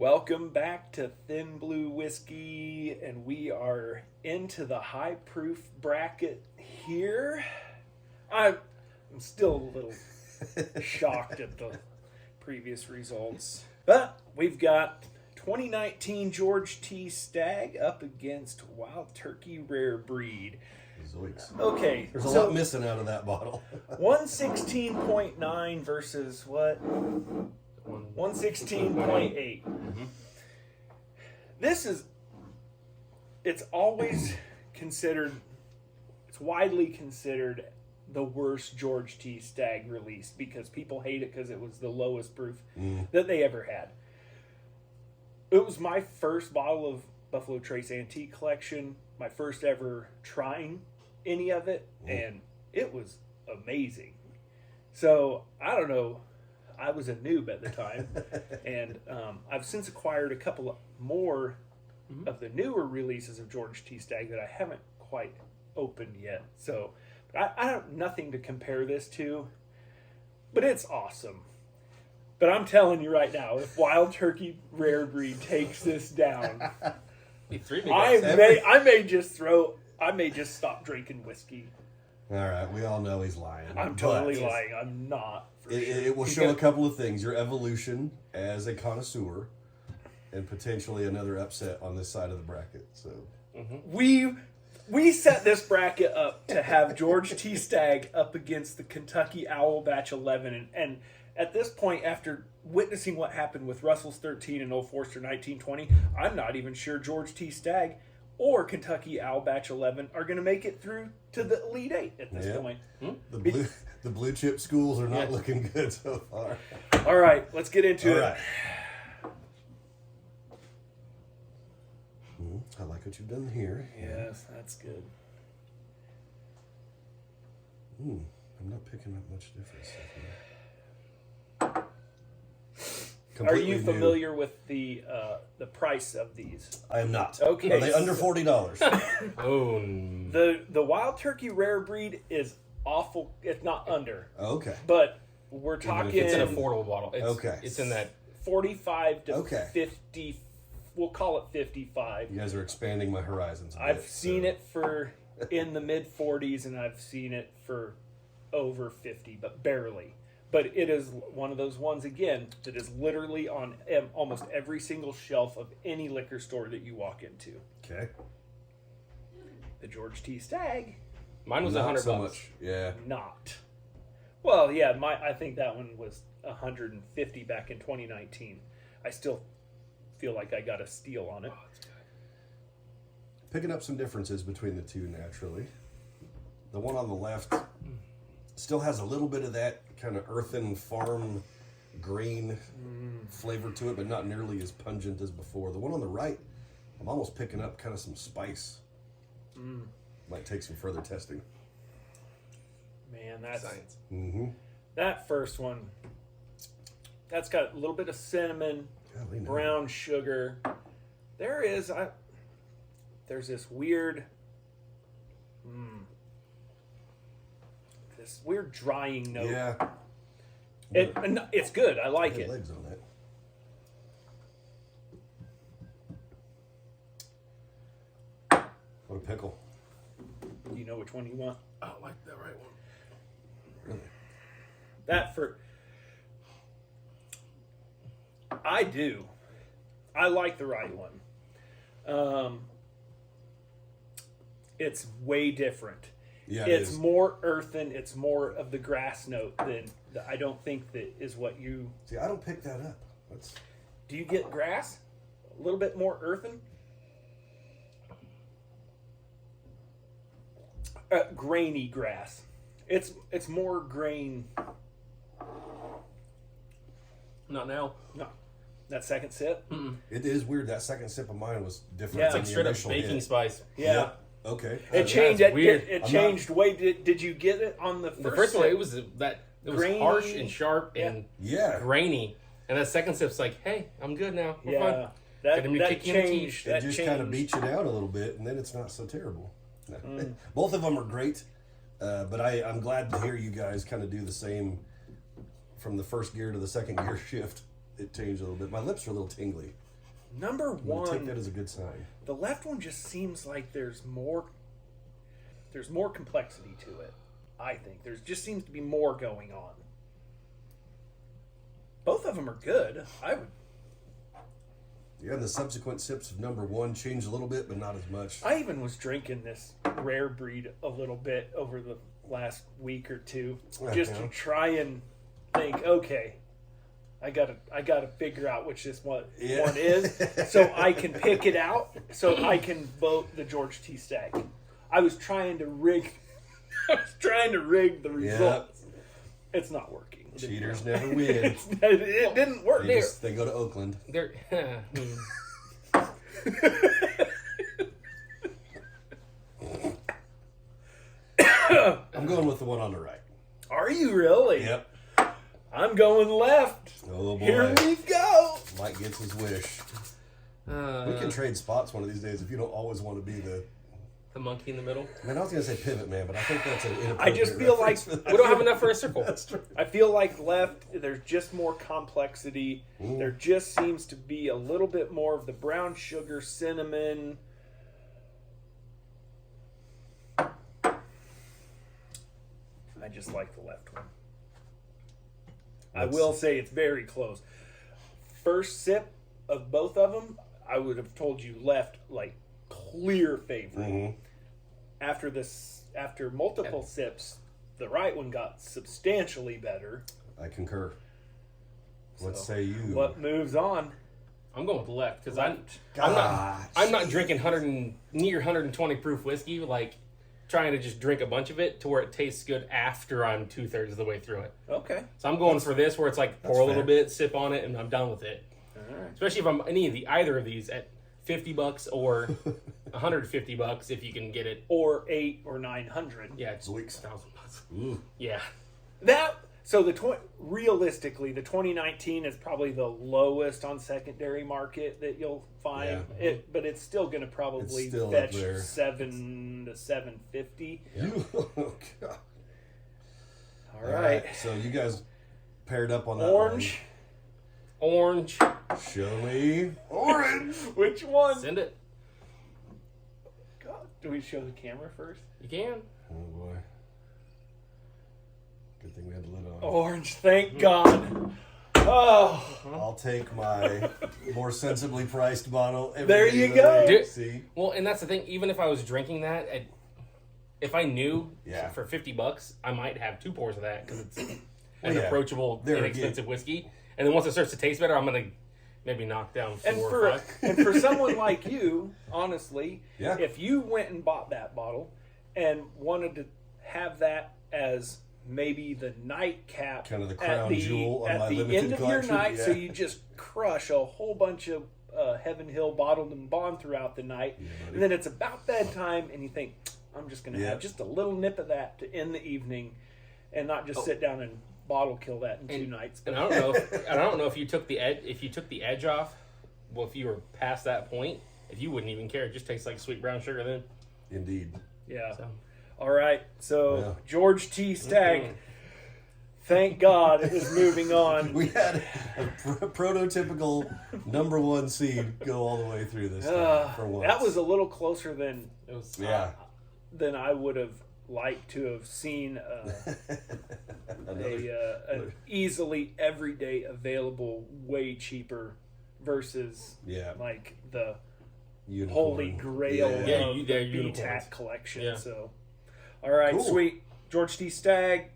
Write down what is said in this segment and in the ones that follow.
Welcome back to Thin Blue Whiskey, and we are into the high proof bracket here. I'm still a little shocked at the previous results, but we've got 2019 George T. Stagg up against Wild Turkey Rare Breed. Zoinks. Okay, There's a lot missing out of that bottle. 116.9 versus what? 116.8. Mm-hmm. It's always considered, it's widely considered the worst George T. Stagg release because people hate it because it was the lowest proof that they ever had. It was my first bottle of Buffalo Trace Antique Collection, my first ever trying any of it, and it was amazing. So, I don't know. I was a noob at the time, and I've since acquired a couple more of the newer releases of George T. Stagg that I haven't quite opened yet. So I have nothing to compare this to, but it's awesome. But I'm telling you right now, if Wild Turkey Rare Breed takes this down, I may just stop drinking whiskey. All right, we all know he's lying. I'm totally lying. I'm not. It will show a couple of things: your evolution as a connoisseur, and potentially another upset on this side of the bracket. So we set this bracket up to have George T. Stagg up against the Kentucky Owl Batch 11, and at this point, after witnessing what happened with Russell's 13 and Old Forester 1920, I'm not even sure George T. Stagg or Kentucky Owl Batch 11 are going to make it through to the Elite Eight at this point. The blue chip schools are not looking good so far. All right, let's get into it. Right. I like what you've done here. Yes, that's good. I'm not picking up much difference. Are you familiar with the price of these? I am not. Okay. Are they under $40? The Wild Turkey Rare Breed is awful. It's not under. Okay. But we're talking. It's an affordable bottle. Okay. It's in that 45 to 50. We'll call it 55. You guys are expanding my horizons. I've seen it for in the mid 40s, and I've seen it for over 50, but barely. But it is one of those ones, again, that is literally on almost every single shelf of any liquor store that you walk into. Okay. The George T. Stagg. Mine was $100. So much. Yeah. Not. Well, yeah, I think that one was $150 back in 2019. I still feel like I got a steal on it. Picking up some differences between the two naturally. The one on the left still has a little bit of that kind of earthen farm grain flavor to it, but not nearly as pungent as before. The one on the right, I'm almost picking up kind of some spice. Might take some further testing. Man, that's science. That first one. That's got a little bit of cinnamon, brown sugar. There's this weird, drying note. Yeah. It's good. I like it. Legs on that. What a pickle. Do you know which one you want? I like that right one. Really? I do. I like the right one. It's way different. Yeah, it's more earthen. It's more of the grass note than I don't think that is what you. See, I don't pick that up. Do you get grass? A little bit more earthen. Grainy grass. It's more grain. Not now. No, that second sip. It is weird. That second sip of mine was different. Yeah. It's like straight up baking spice. Yeah. Yep. Okay. It changed. That's weird. It changed way. Did you get it on the first? The first one, sip? it was Grainy. harsh and sharp and Yeah. grainy. And that second sip's like, hey, I'm good now. We're fine. That kick you in the changed. teeth. That It just changed. kind of beats you down a little bit, and then it's not so terrible. Both of them are great, but I'm glad to hear you guys kind of do the same from the first gear to the second gear shift. It changed a little bit. My lips are a little tingly. Number I'm gonna take one, that as a good sign. the left one just seems like there's more complexity to it. I think there just seems to be more going on. Both of them are good. Yeah, and the subsequent sips of number one changed a little bit, but not as much. I even was drinking this rare breed a little bit over the last week or two, just to try and think, okay, I gotta figure out which this one is, so I can pick it out, so I can vote the George T. Stagg. I was trying to rig the results. It's not working. Cheaters never win. It didn't work. They go to Oakland. They're, I'm going with the one on the right. Are you really? Yep. I'm going left. Oh boy. Here we go. Mike gets his wish. We can trade spots one of these days if you don't always want to be the monkey in the middle. Man, I was going to say pivot man, but I think that's an inappropriate I just feel like reference. We don't have enough for a circle. That's true. I feel like left, there's just more complexity. There just seems to be a little bit more of the brown sugar, cinnamon. I just like the left one. I will say it's very close. First sip of both of them, I would have told you left like clear favorite. After multiple sips, the right one got substantially better. I concur. What So, say you? What moves on? I'm going with the left because Gosh. I'm not drinking near 120 proof whiskey, like trying to just drink a bunch of it to where it tastes good after I'm 2/3 of the way through it. Okay. So I'm going for this where it's like pour a little fair. bit, sip on it, and I'm done with it. All right. Especially if I'm either of these at $50 or $150 if you can get it. Or 800 or 900. Yeah, it's Zoinks. $1,000. Ooh. Yeah. So realistically, the 2019 is probably the lowest on secondary market that you'll find. Yeah. But it's still going to probably It's still up fetch there. $700 to $750. Oh, God. All right. So you guys paired up on that Orange. Orange. one. Show me orange. Which one? Send it. God, do we show the camera first? You can. Oh boy. Good thing we had the lid on. Orange, thank God. Oh, I'll take my more sensibly priced bottle. every There day you of the go. week. Dude. See? Well, and that's the thing. Even if I was drinking that, if I knew Yeah. for $50, I might have 2 pours of that because it's an yeah. approachable, There inexpensive whiskey. And then once it starts to taste better, I'm gonna maybe knock down 4 and or 5. for someone like you, honestly, Yeah. if you went and bought that bottle and wanted to have that as maybe the nightcap, Kind of the crown jewel of at my the limited end of collection, your night, so yeah. you just crush a whole bunch of Heaven Hill bottled and bond throughout the night, buddy. and then it's about bedtime, and you think, I'm just going to Yeah. have just a little nip of that to end the evening, and not just sit down and bottle kill that in 2 nights. And I don't know if you took the edge off. Well, if you were past that point, if you wouldn't even care, it just tastes like sweet brown sugar then. Indeed. Yeah. So. All right. So Yeah. George T. Stagg. Thank God it is moving on. We had a prototypical number 1 seed go all the way through this time for once. That was a little closer than It was yeah. than I would have liked to have seen an easily everyday available, way cheaper versus Yeah. like the Unicorn. holy grail Yeah, of they're the unicorns. BTAC collection. Yeah. So, all right, Cool. sweet. George T. Stagg.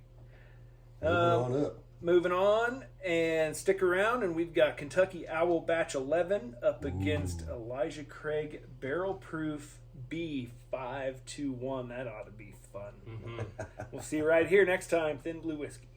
Moving on up. Moving on, and stick around, and we've got Kentucky Owl Batch 11 up against Elijah Craig Barrel Proof B521. That ought to be fun. We'll see you right here next time. Thin Blue Whiskey.